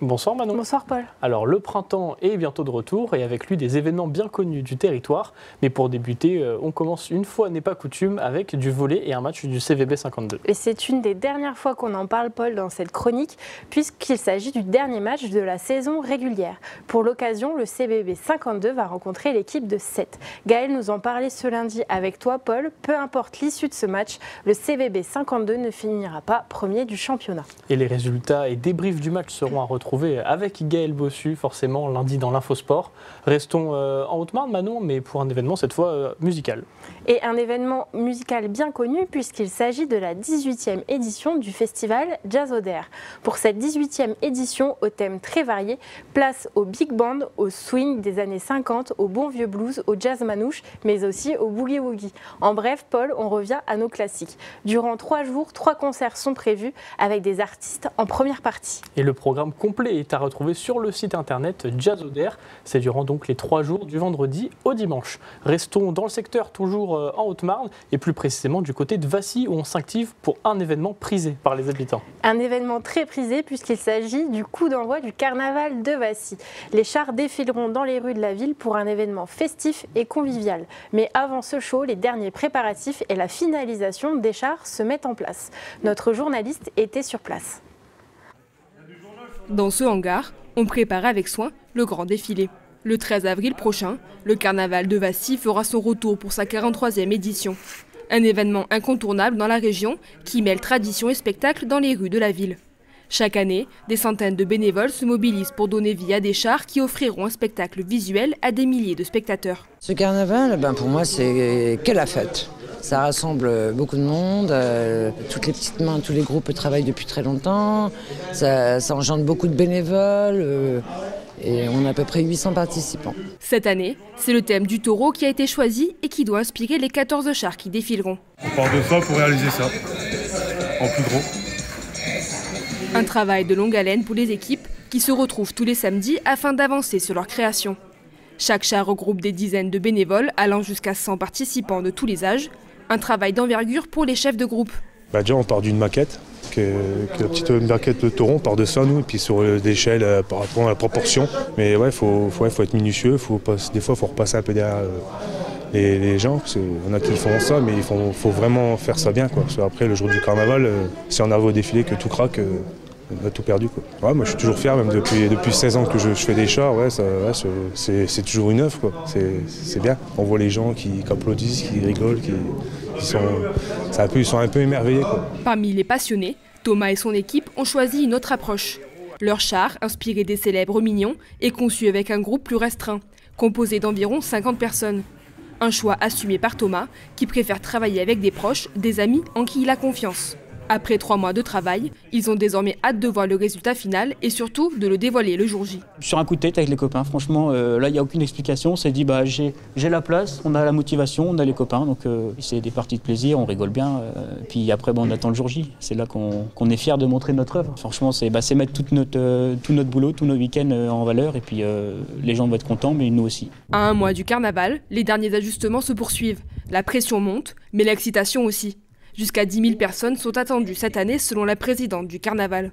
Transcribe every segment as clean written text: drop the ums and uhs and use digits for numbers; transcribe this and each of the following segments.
Bonsoir Manon. Bonsoir Paul. Alors le printemps est bientôt de retour et avec lui des événements bien connus du territoire. Mais pour débuter, on commence une fois n'est pas coutume avec du volley et un match du CVB 52. Et c'est une des dernières fois qu'on en parle Paul dans cette chronique puisqu'il s'agit du dernier match de la saison régulière. Pour l'occasion, le CVB 52 va rencontrer l'équipe de Sète. Gaël nous en parlait ce lundi avec toi Paul. Peu importe l'issue de ce match, le CVB 52 ne finira pas premier du championnat. Et les résultats et débriefs du match seront à retrouver avec Gaël Bossu, forcément lundi dans l'Infosport. Restons en Haute-Marne, Manon, mais pour un événement cette fois musical. Et un événement musical bien connu puisqu'il s'agit de la 18e édition du festival Jazz Oder. Pour cette 18e édition, au thème très varié, place au big band, au swing des années 50, au bon vieux blues, au jazz manouche, mais aussi au boogie-woogie. En bref, Paul, on revient à nos classiques. Durant 3 jours, 3 concerts sont prévus avec des artistes en première partie. Et le programme complet est à retrouver sur le site internet Jazz Oder. C'est durant donc les 3 jours du vendredi au dimanche. Restons dans le secteur toujours en Haute-Marne et plus précisément du côté de Vassy où on s'active pour un événement prisé par les habitants. Un événement très prisé puisqu'il s'agit du coup d'envoi du carnaval de Vassy. Les chars défileront dans les rues de la ville pour un événement festif et convivial. Mais avant ce show, les derniers préparatifs et la finalisation des chars se mettent en place. Notre journaliste était sur place. Dans ce hangar, on prépare avec soin le grand défilé. Le 13 avril prochain, le carnaval de Vassy fera son retour pour sa 43e édition. Un événement incontournable dans la région qui mêle tradition et spectacle dans les rues de la ville. Chaque année, des centaines de bénévoles se mobilisent pour donner vie à des chars qui offriront un spectacle visuel à des milliers de spectateurs. Ce carnaval, pour moi, c'est que la fête. Ça rassemble beaucoup de monde, toutes les petites mains, tous les groupes travaillent depuis très longtemps, ça engendre beaucoup de bénévoles et on a à peu près 800 participants. Cette année, c'est le thème du taureau qui a été choisi et qui doit inspirer les 14 chars qui défileront. On part de ça pour réaliser ça, en plus gros. Un travail de longue haleine pour les équipes qui se retrouvent tous les samedis afin d'avancer sur leur création. Chaque char regroupe des dizaines de bénévoles allant jusqu'à 100 participants de tous les âges. Un travail d'envergure pour les chefs de groupe. Déjà on part d'une maquette, que la petite maquette de taureau, on part de ça nous, et puis sur l'échelle par rapport à la proportion. Mais ouais, faut être minutieux, des fois il faut repasser un peu derrière les gens, parce qu'il y en a qui font ça, mais il faut vraiment faire ça bien, quoi. Parce qu'après le jour du carnaval, si on arrive au défilé que tout craque, on a tout perdu, quoi. Ouais, moi je suis toujours fier, même depuis 16 ans que je fais des chars, c'est toujours une œuvre, quoi. C'est bien. On voit les gens qui applaudissent, qui rigolent, ils sont un peu émerveillés, quoi. Parmi les passionnés, Thomas et son équipe ont choisi une autre approche. Leur char, inspiré des célèbres Mignons, est conçu avec un groupe plus restreint, composé d'environ 50 personnes. Un choix assumé par Thomas, qui préfère travailler avec des proches, des amis en qui il a confiance. Après 3 mois de travail, ils ont désormais hâte de voir le résultat final et surtout de le dévoiler le jour J. Sur un coup de tête avec les copains, franchement, là il n'y a aucune explication. On s'est dit, j'ai la place, on a la motivation, on a les copains, donc c'est des parties de plaisir, on rigole bien. Puis après, on attend le jour J. C'est là qu'on est fiers de montrer notre œuvre. Franchement, c'est mettre tout notre boulot, tous nos week-ends en valeur et puis les gens vont être contents, mais nous aussi. À 1 mois du carnaval, les derniers ajustements se poursuivent. La pression monte, mais l'excitation aussi. Jusqu'à 10 000 personnes sont attendues cette année selon la présidente du carnaval.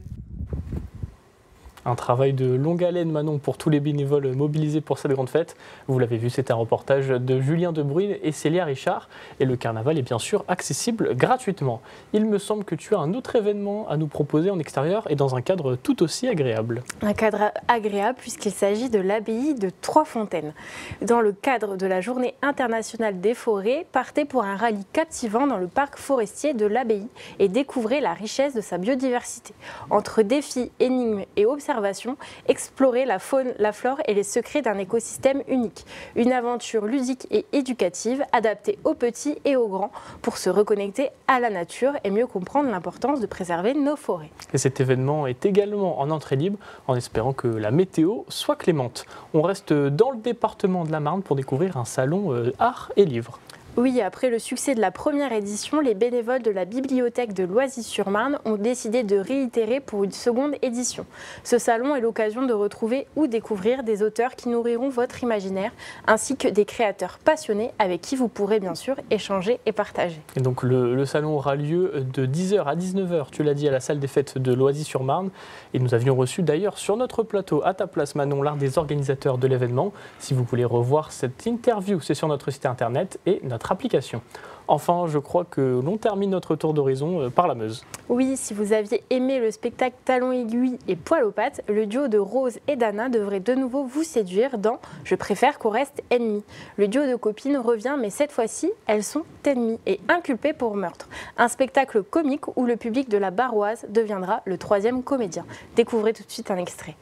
Un travail de longue haleine, Manon, pour tous les bénévoles mobilisés pour cette grande fête. Vous l'avez vu, c'est un reportage de Julien Debruyne et Célia Richard. Et le carnaval est bien sûr accessible gratuitement. Il me semble que tu as un autre événement à nous proposer en extérieur et dans un cadre tout aussi agréable. Un cadre agréable puisqu'il s'agit de l'abbaye de Trois-Fontaines. Dans le cadre de la Journée internationale des forêts, partez pour un rallye captivant dans le parc forestier de l'abbaye et découvrez la richesse de sa biodiversité. Entre défis, énigmes et observations, explorer la faune, la flore et les secrets d'un écosystème unique. Une aventure ludique et éducative adaptée aux petits et aux grands pour se reconnecter à la nature et mieux comprendre l'importance de préserver nos forêts. Et cet événement est également en entrée libre en espérant que la météo soit clémente. On reste dans le département de la Marne pour découvrir un salon art et livres. Oui, après le succès de la première édition, les bénévoles de la bibliothèque de Loisy-sur-Marne ont décidé de réitérer pour une seconde édition. Ce salon est l'occasion de retrouver ou découvrir des auteurs qui nourriront votre imaginaire, ainsi que des créateurs passionnés avec qui vous pourrez bien sûr échanger et partager. Et donc le salon aura lieu de 10h à 19h, tu l'as dit, à la salle des fêtes de Loisy-sur-Marne. Et nous avions reçu d'ailleurs sur notre plateau à ta place Manon, l'un des organisateurs de l'événement. Si vous voulez revoir cette interview, c'est sur notre site internet et notre application. Enfin, je crois que l'on termine notre tour d'horizon par la Meuse. Oui, si vous aviez aimé le spectacle Talons aiguilles et Poil aux pattes, le duo de Rose et d'Anna devrait de nouveau vous séduire dans « Je préfère qu'on reste ennemis ». Le duo de copines revient, mais cette fois-ci, elles sont ennemies et inculpées pour meurtre. Un spectacle comique où le public de la Barroise deviendra le 3e comédien. Découvrez tout de suite un extrait.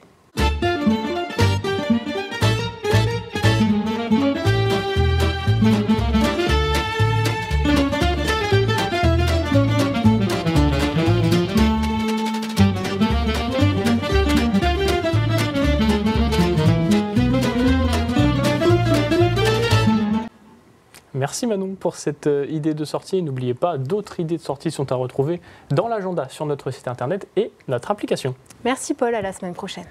Merci Manon pour cette idée de sortie. Et n'oubliez pas, d'autres idées de sortie sont à retrouver dans l'agenda sur notre site internet et notre application. Merci Paul, à la semaine prochaine.